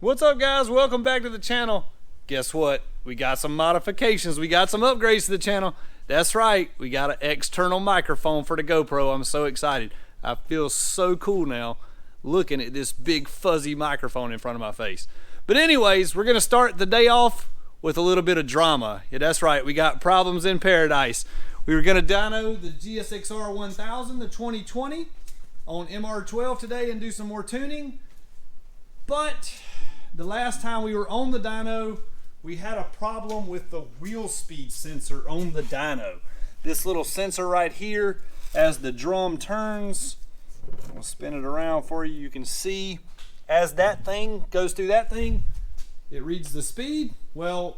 What's up, guys? Welcome back to the channel. Guess what? We got some modifications. We got some upgrades to the channel. That's right. We got an external microphone for the GoPro. I'm so excited. I feel so cool now looking at this big fuzzy microphone in front of my face. But anyways, we're going to start the day off with a little bit of drama. Yeah, that's right. We got problems in paradise. We were going to dyno the GSXR 1000, the 2020, on MR12 today and do some more tuning. But the last time we were on the dyno, we had a problem with the wheel speed sensor on the dyno. This little sensor right here, as the drum turns, I'll spin it around for you, you can see as that thing goes through that thing, it reads the speed. Well,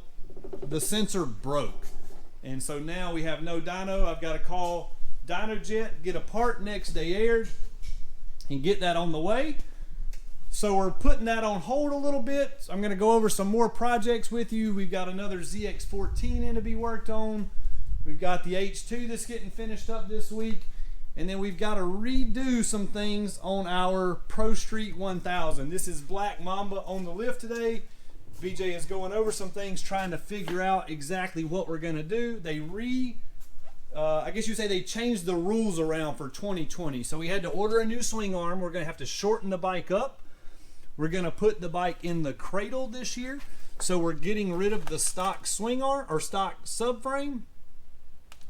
the sensor broke. And so now we have no dyno. I've got to call DynoJet, get a part next day aired, and get that on the way. So we're putting that on hold a little bit. I'm going to go over some more projects with you. We've got another ZX14 in to be worked on. We've got the H2 that's getting finished up this week. And then we've got to redo some things on our Pro Street 1000. This is Black Mamba on the lift today. BJ is going over some things, trying to figure out exactly what we're going to do. They I guess you say they changed the rules around for 2020. So we had to order a new swing arm. We're going to have to shorten the bike up. We're going to put the bike in the cradle this year. So we're getting rid of the stock swing arm or stock subframe,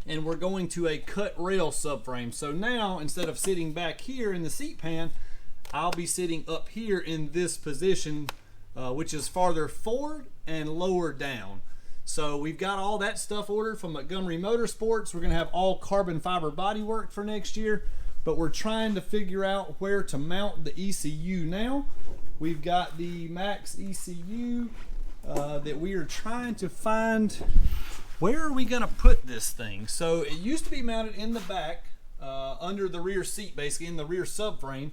and we're going to a cut rail subframe. So now, instead of sitting back here in the seat pan, I'll be sitting up here in this position, which is farther forward and lower down. So we've got all that stuff ordered from Montgomery Motorsports. We're going to have all carbon fiber bodywork for next year, but we're trying to figure out where to mount the ECU now. We've got the Max ECU that we are trying to find. Where are we going to put this thing? So it used to be mounted in the back, under the rear seat, basically in the rear subframe,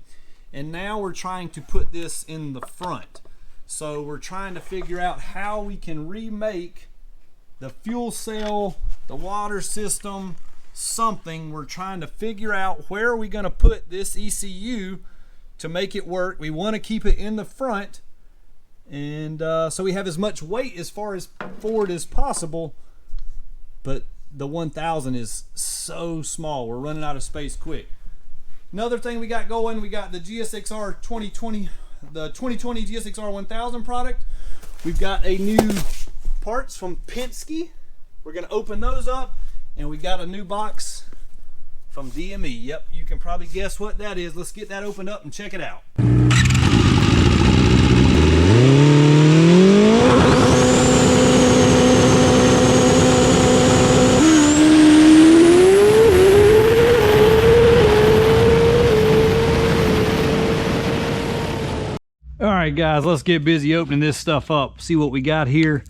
and now we're trying to put this in the front. So we're trying to figure out how we can remake the fuel cell, the water system, something. We're trying to figure out where are we going to put this ECU to make it work. We want to keep it in the front, and so we have as much weight as far as forward as possible, but the 1000 is so small. We're running out of space quick. Another thing we got going, we got the GSXR 2020, the 2020 GSXR 1000 product. We've got a new parts from Penske. We're going to open those up, and we got a new box from DME. Yep, you can probably guess what that is. Let's get that opened up and check it out. Alright guys, let's get busy opening this stuff up, see what we got here.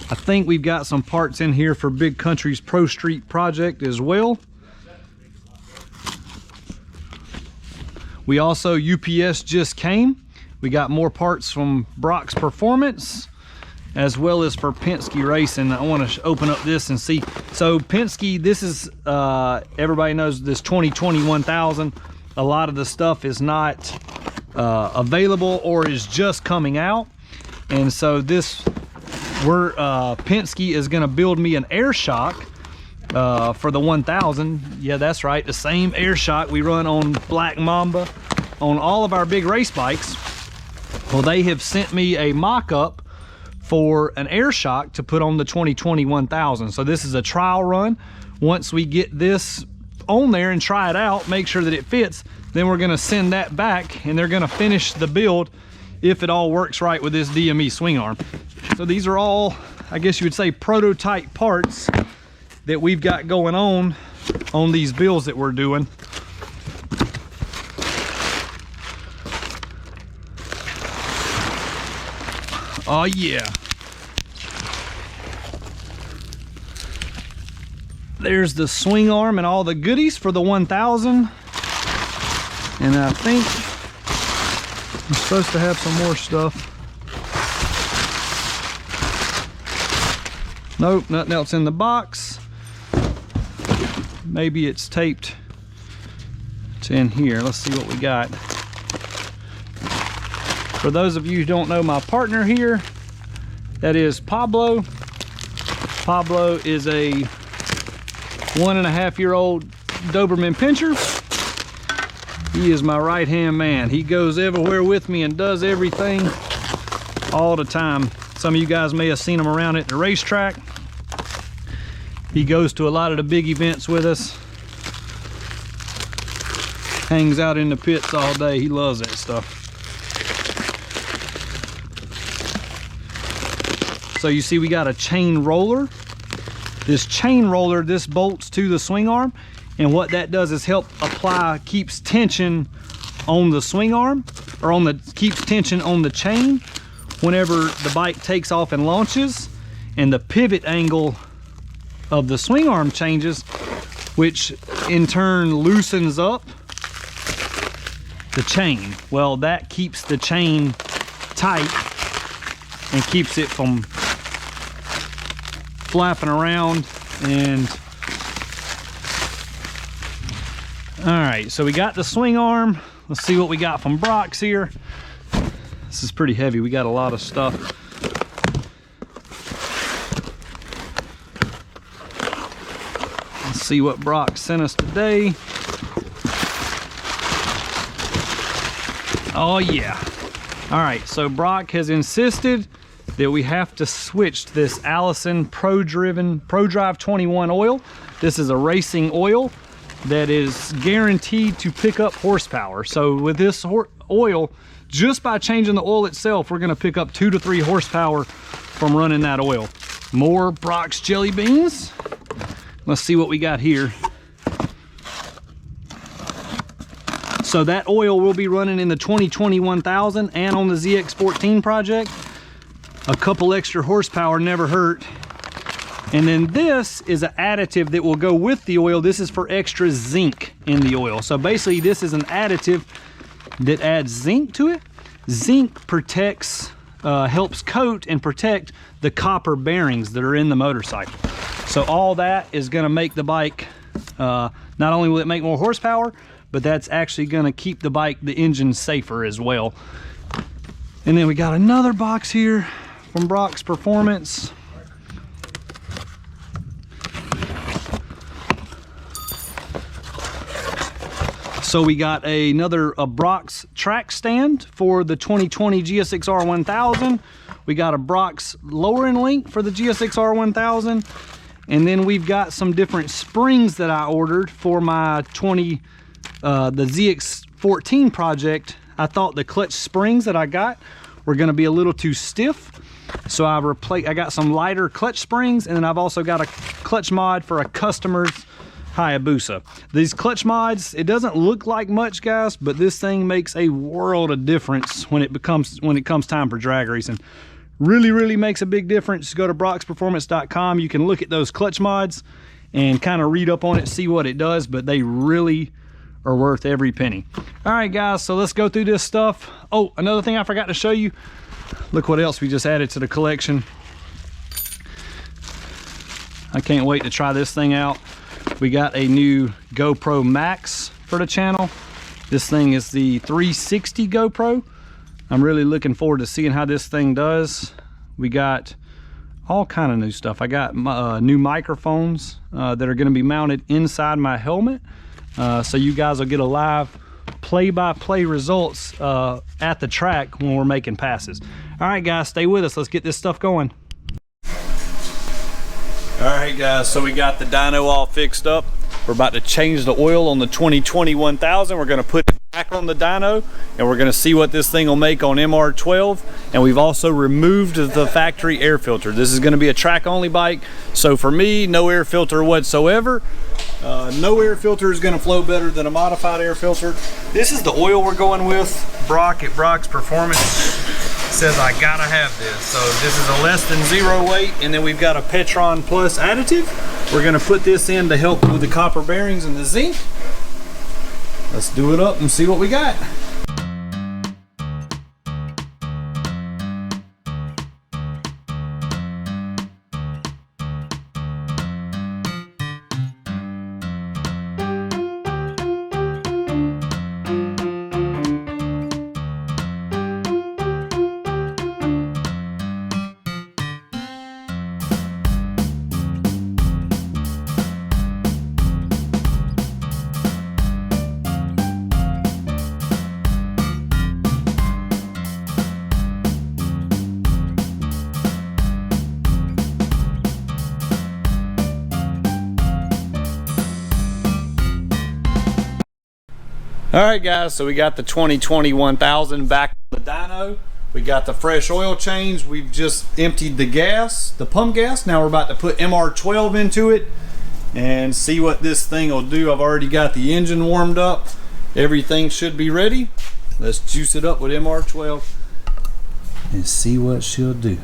I think we've got some parts in here for Big Country's Pro Street project as well. We also, UPS just came. We got more parts from Brock's Performance as well as for Penske Racing. I want to open up this and see. So Penske, this is, everybody knows this 2020 1000. A lot of the stuff is not available or is just coming out. And so this, Penske is gonna build me an air shock for the 1000. Yeah, that's right, the same air shock we run on Black Mamba on all of our big race bikes. Well, they have sent me a mock-up for an air shock to put on the 2020 1000. So this is a trial run. Once we get this on there and try it out, make sure that it fits, then we're gonna send that back and they're gonna finish the build if it all works right with this DME swing arm. So these are all, I guess you would say, prototype parts that we've got going on these builds that we're doing. Oh yeah. There's the swing arm and all the goodies for the 1000. And I think I'm supposed to have some more stuff. Nope, nothing else in the box. Maybe it's taped to in here. Let's see what we got. For those of you who don't know my partner here, that is Pablo. Pablo is a 1.5-year-old Doberman Pinscher. He is my right-hand man. He goes everywhere with me and does everything all the time. Some of you guys may have seen him around at the racetrack. He goes to a lot of the big events with us. Hangs out in the pits all day. He loves that stuff. So you see we got a chain roller. This chain roller, this bolts to the swing arm, and what that does is help apply, keeps tension on the swing arm, or keeps tension on the chain whenever the bike takes off and launches, and the pivot angle of the swing arm changes, which in turn loosens up the chain. Well, that keeps the chain tight and keeps it from flapping around. And all right, so we got the swing arm. Let's see what we got from Brock's here. This is pretty heavy. We got a lot of stuff. Let's see what Brock sent us today. Oh yeah. All right, so Brock has insisted that we have to switch this Allison ProDrive 21 oil. This is a racing oil that is guaranteed to pick up horsepower. So with this oil, just by changing the oil itself, we're gonna pick up 2 to 3 horsepower from running that oil. More Brock's jelly beans. Let's see what we got here. So that oil will be running in the 2020 1000 and on the ZX14 project. A couple extra horsepower never hurt. And then this is an additive that will go with the oil. This is for extra zinc in the oil. So basically this is an additive that adds zinc to it. Zinc protects, helps coat and protect the copper bearings that are in the motorcycle. So all that is gonna make the bike, not only will it make more horsepower, but that's actually gonna keep the bike, the engine safer as well. And then we got another box here from Brock's Performance. So we got another Brock's track stand for the 2020 GSXR 1000. We got a Brock's lowering link for the GSXR 1000. And then we've got some different springs that I ordered for my the ZX14 project. I thought the clutch springs that I got were gonna be a little too stiff. So I got some lighter clutch springs, and then I've also got a clutch mod for a customer's Hayabusa. These clutch mods, it doesn't look like much, guys, but this thing makes a world of difference when it comes time for drag racing. Really makes a big difference. Go to brocksperformance.com. You can look at those clutch mods and kind of read up on it, see what it does, but they really are worth every penny. All right, guys, so let's go through this stuff. Oh, another thing I forgot to show you. Look what else we just added to the collection. I can't wait to try this thing out. We got a new GoPro Max for the channel. This thing is the 360 GoPro. I'm really looking forward to seeing how this thing does. We got all kind of new stuff. I got new microphones that are going to be mounted inside my helmet, so you guys will get a live play-by-play results at the track when we're making passes. All right, guys, stay with us. Let's get this stuff going. All right, guys, so we got the dyno all fixed up. We're about to change the oil on the 2020 1000. We're going to put it back on the dyno, and we're going to see what this thing will make on MR12. And we've also removed the factory air filter. This is going to be a track only bike, so for me, no air filter whatsoever. No air filter is going to flow better than a modified air filter. This is the oil we're going with. Brock at Brock's Performance says I gotta have this. So this is a less than 0 weight, and then we've got a Petron Plus additive. We're going to put this in to help with the copper bearings and the zinc. Let's do it up and see what we got. All right, guys, so we got the 2020 1000 back on the dyno. We got the fresh oil change. We've just emptied the gas, the pump gas. Now we're about to put MR12 into it and see what this thing will do. I've already got the engine warmed up. Everything should be ready. Let's juice it up with MR12 and see what she'll do.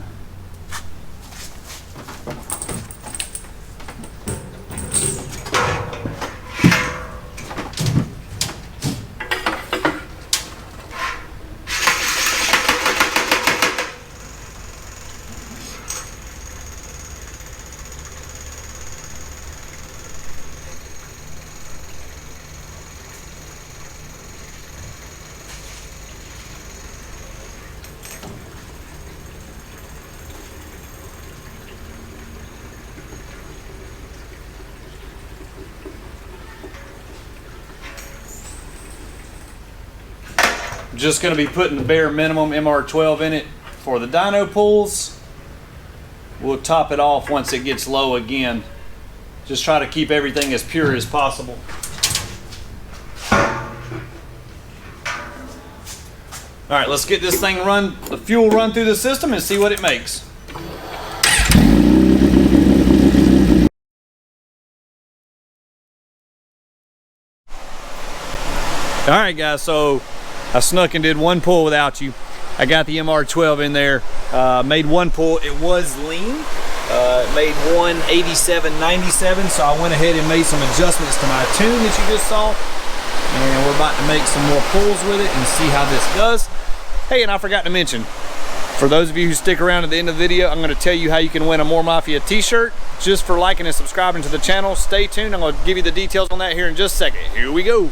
Just going to be putting the bare minimum MR12 in it for the dyno pulls. We'll top it off once it gets low again. Just try to keep everything as pure as possible. All right, let's get this thing the fuel run through the system and see what it makes. All right, guys, so I snuck and did one pull without you. I got the MR12 in there, made one pull. It was lean. It made 187.97, so I went ahead and made some adjustments to my tune that you just saw. And we're about to make some more pulls with it and see how this does. Hey, and I forgot to mention, for those of you who stick around at the end of the video, I'm going to tell you how you can win a More Mafia t-shirt just for liking and subscribing to the channel. Stay tuned. I'm going to give you the details on that here in just a second. Here we go.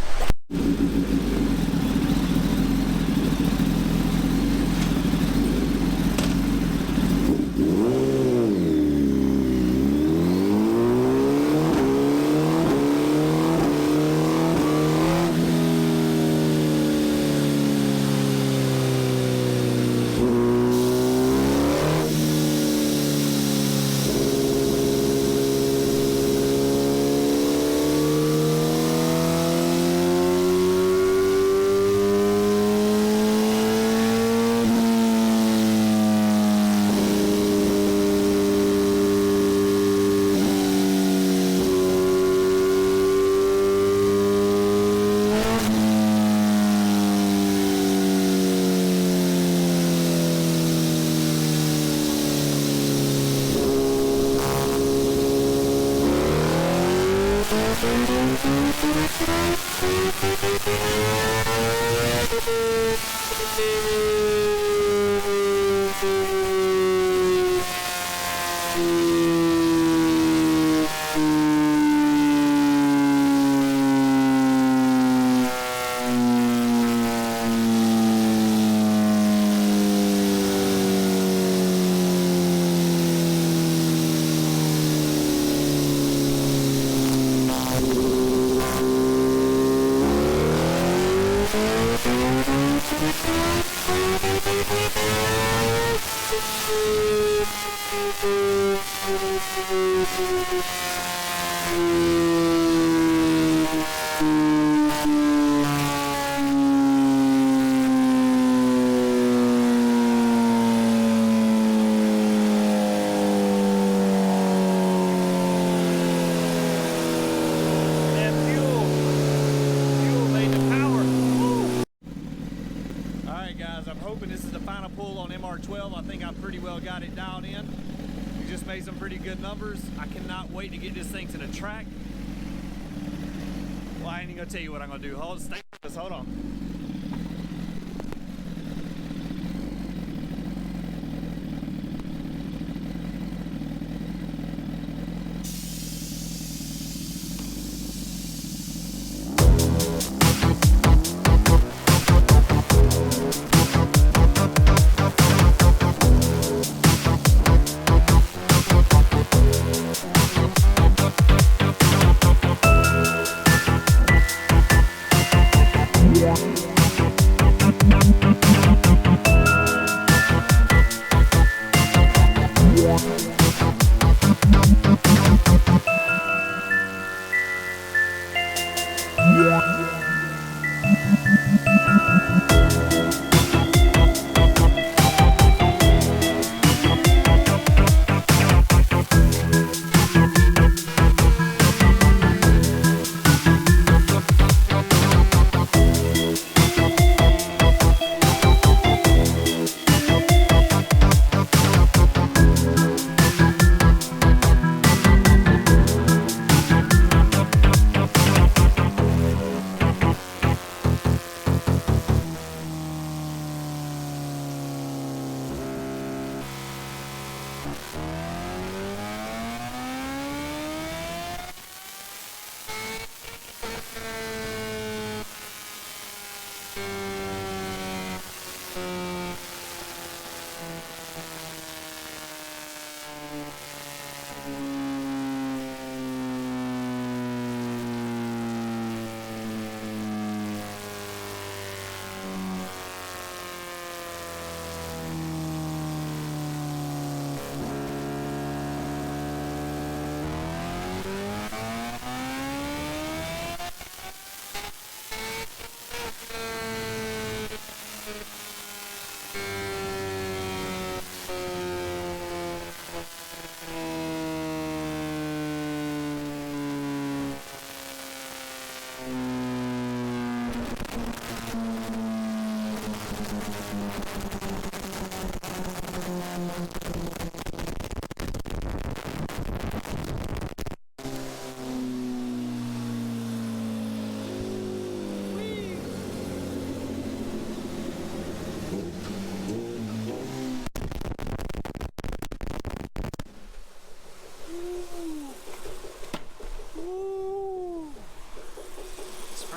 MR12, I think I pretty well got it dialed in. We just made some pretty good numbers. I cannot wait to get this thing to the track. Well, I ain't even gonna tell you what I'm gonna do. Stay with us, hold on. Yeah.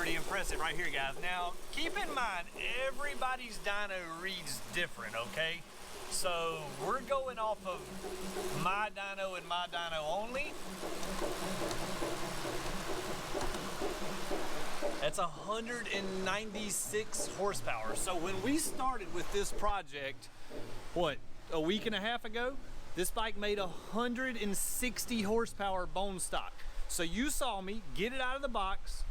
Pretty impressive right here, guys. Now, keep in mind, everybody's dyno reads different, okay? So we're going off of my dyno and my dyno only. That's 196 horsepower. So when we started with this project, what, a week and a half ago, this bike made 160 horsepower bone stock. So you saw me get it out of the box,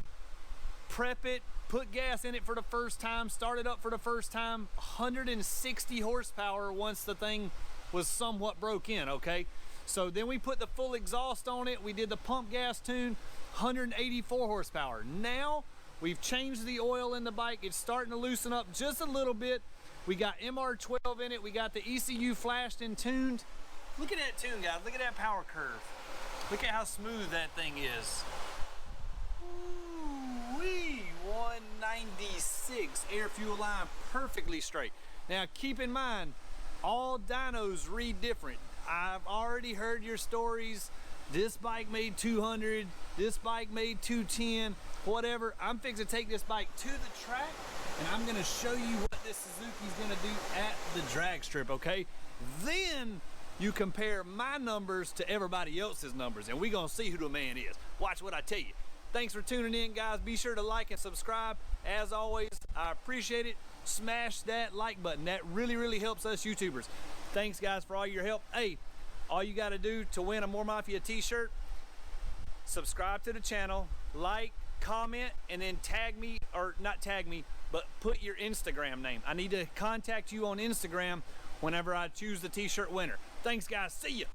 prep it, put gas in it for the first time, start it up for the first time, 160 horsepower once the thing was somewhat broke in, okay? So then we put the full exhaust on it, we did the pump gas tune, 184 horsepower. Now we've changed the oil in the bike, it's starting to loosen up just a little bit. We got MR12 in it, we got the ECU flashed and tuned. Look at that tune, guys, look at that power curve. Look at how smooth that thing is. 196, air fuel line perfectly straight. Now keep in mind, all dynos read different. I've already heard your stories. This bike made 200, this bike made 210, whatever. I'm fixing to take this bike to the track and I'm gonna show you what this Suzuki's gonna do at the drag strip, okay? Then you compare my numbers to everybody else's numbers and we're gonna see who the man is. Watch what I tell you. Thanks for tuning in, guys. Be sure to like and subscribe. As always, I appreciate it. Smash that like button. That really, really helps us YouTubers. Thanks, guys, for all your help. Hey, all you got to do to win a More Mafia t-shirt, subscribe to the channel, like, comment, and then tag me, or not tag me, but put your Instagram name. I need to contact you on Instagram whenever I choose the t-shirt winner. Thanks, guys. See ya.